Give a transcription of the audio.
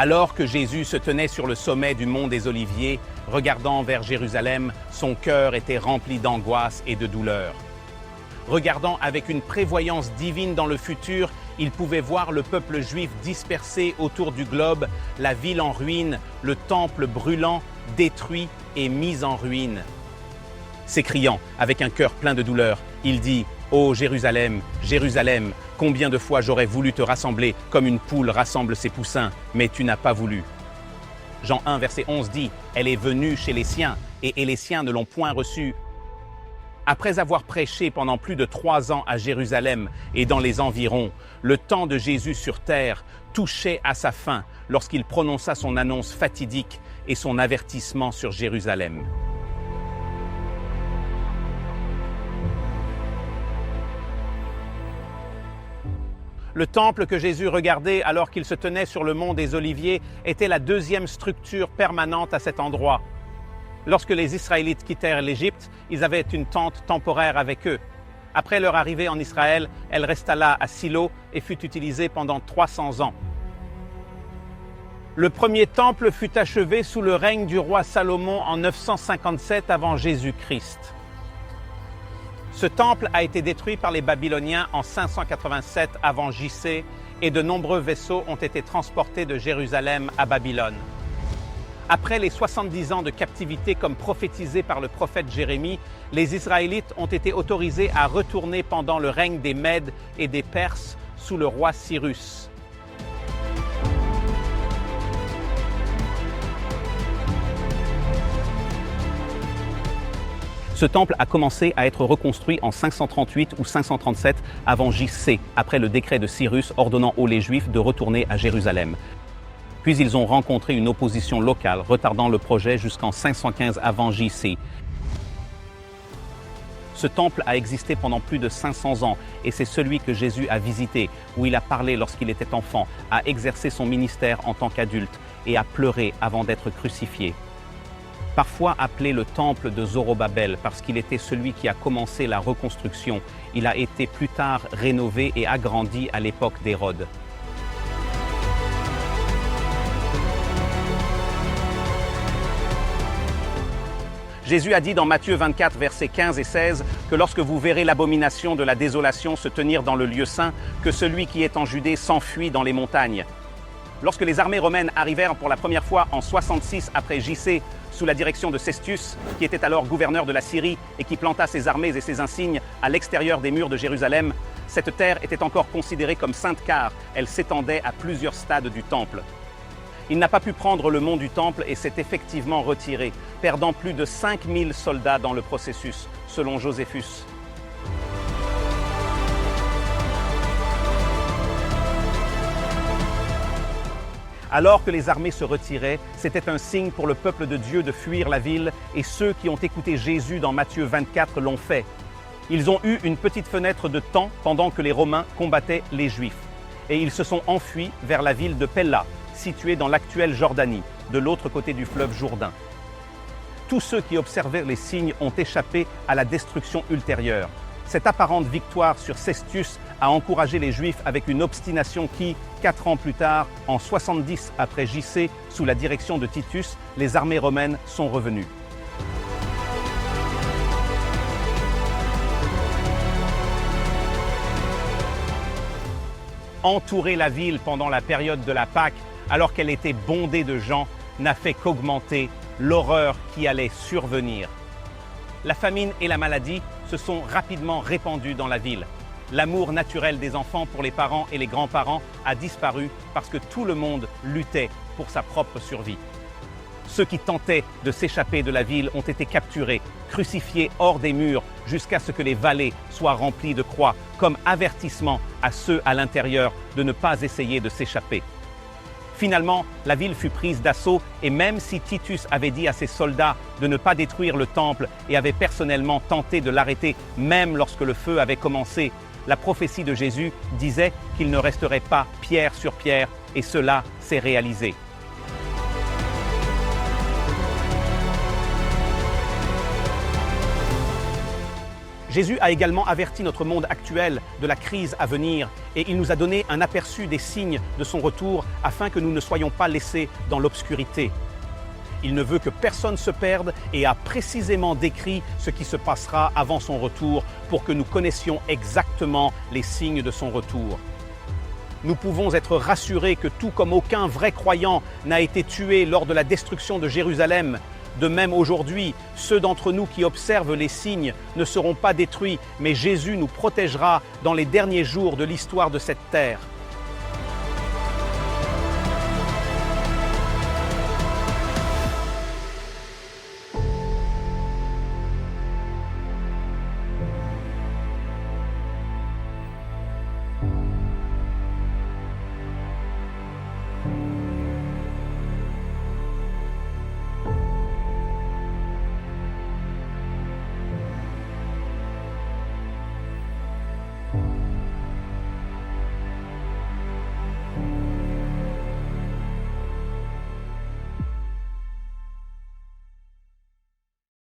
Alors que Jésus se tenait sur le sommet du mont des Oliviers, regardant vers Jérusalem, son cœur était rempli d'angoisse et de douleur. Regardant avec une prévoyance divine dans le futur, il pouvait voir le peuple juif dispersé autour du globe, la ville en ruine, le temple brûlant, détruit et mis en ruine. S'écriant avec un cœur plein de douleur, il dit « Ô Jérusalem, Jérusalem, combien de fois j'aurais voulu te rassembler comme une poule rassemble ses poussins, mais tu n'as pas voulu. » Jean 1, verset 11 dit « Elle est venue chez les siens, et les siens ne l'ont point reçue. » Après avoir prêché pendant plus de 3 ans à Jérusalem et dans les environs, le temps de Jésus sur terre touchait à sa fin lorsqu'il prononça son annonce fatidique et son avertissement sur Jérusalem. Le temple que Jésus regardait alors qu'il se tenait sur le mont des Oliviers était la deuxième structure permanente à cet endroit. Lorsque les Israélites quittèrent l'Égypte, ils avaient une tente temporaire avec eux. Après leur arrivée en Israël, elle resta là à Silo et fut utilisée pendant 300 ans. Le premier temple fut achevé sous le règne du roi Salomon en 957 avant Jésus-Christ. Ce temple a été détruit par les Babyloniens en 587 avant JC et de nombreux vaisseaux ont été transportés de Jérusalem à Babylone. Après les 70 ans de captivité comme prophétisé par le prophète Jérémie, les Israélites ont été autorisés à retourner pendant le règne des Mèdes et des Perses sous le roi Cyrus. Ce temple a commencé à être reconstruit en 538 ou 537 avant JC, après le décret de Cyrus ordonnant aux Juifs de retourner à Jérusalem. Puis ils ont rencontré une opposition locale, retardant le projet jusqu'en 515 avant JC. Ce temple a existé pendant plus de 500 ans et c'est celui que Jésus a visité, où il a parlé lorsqu'il était enfant, a exercé son ministère en tant qu'adulte et a pleuré avant d'être crucifié. Parfois appelé le temple de Zorobabel parce qu'il était celui qui a commencé la reconstruction, il a été plus tard rénové et agrandi à l'époque d'Hérode. Jésus a dit dans Matthieu 24, versets 15 et 16, que lorsque vous verrez l'abomination de la désolation se tenir dans le lieu saint, que celui qui est en Judée s'enfuit dans les montagnes. Lorsque les armées romaines arrivèrent pour la première fois en 66 après JC, sous la direction de Cestius, qui était alors gouverneur de la Syrie et qui planta ses armées et ses insignes à l'extérieur des murs de Jérusalem, cette terre était encore considérée comme sainte car elle s'étendait à plusieurs stades du temple. Il n'a pas pu prendre le mont du temple et s'est effectivement retiré, perdant plus de 5000 soldats dans le processus, selon Joséphus. Alors que les armées se retiraient, c'était un signe pour le peuple de Dieu de fuir la ville et ceux qui ont écouté Jésus dans Matthieu 24 l'ont fait. Ils ont eu une petite fenêtre de temps pendant que les Romains combattaient les Juifs et ils se sont enfuis vers la ville de Pella, située dans l'actuelle Jordanie, de l'autre côté du fleuve Jourdain. Tous ceux qui observaient les signes ont échappé à la destruction ultérieure. Cette apparente victoire sur Cestius a encouragé les Juifs avec une obstination qui, 4 ans plus tard, en 70 après JC, sous la direction de Titus, les armées romaines sont revenues. Entourer la ville pendant la période de la Pâque, alors qu'elle était bondée de gens, n'a fait qu'augmenter l'horreur qui allait survenir. La famine et la maladie se sont rapidement répandues dans la ville. L'amour naturel des enfants pour les parents et les grands-parents a disparu parce que tout le monde luttait pour sa propre survie. Ceux qui tentaient de s'échapper de la ville ont été capturés, crucifiés hors des murs jusqu'à ce que les vallées soient remplies de croix, comme avertissement à ceux à l'intérieur de ne pas essayer de s'échapper. Finalement, la ville fut prise d'assaut et même si Titus avait dit à ses soldats de ne pas détruire le temple et avait personnellement tenté de l'arrêter même lorsque le feu avait commencé, la prophétie de Jésus disait qu'il ne resterait pas pierre sur pierre et cela s'est réalisé. Jésus a également averti notre monde actuel de la crise à venir et il nous a donné un aperçu des signes de son retour afin que nous ne soyons pas laissés dans l'obscurité. Il ne veut que personne se perde et a précisément décrit ce qui se passera avant son retour pour que nous connaissions exactement les signes de son retour. Nous pouvons être rassurés que tout comme aucun vrai croyant n'a été tué lors de la destruction de Jérusalem, de même aujourd'hui, ceux d'entre nous qui observent les signes ne seront pas détruits, mais Jésus nous protégera dans les derniers jours de l'histoire de cette terre.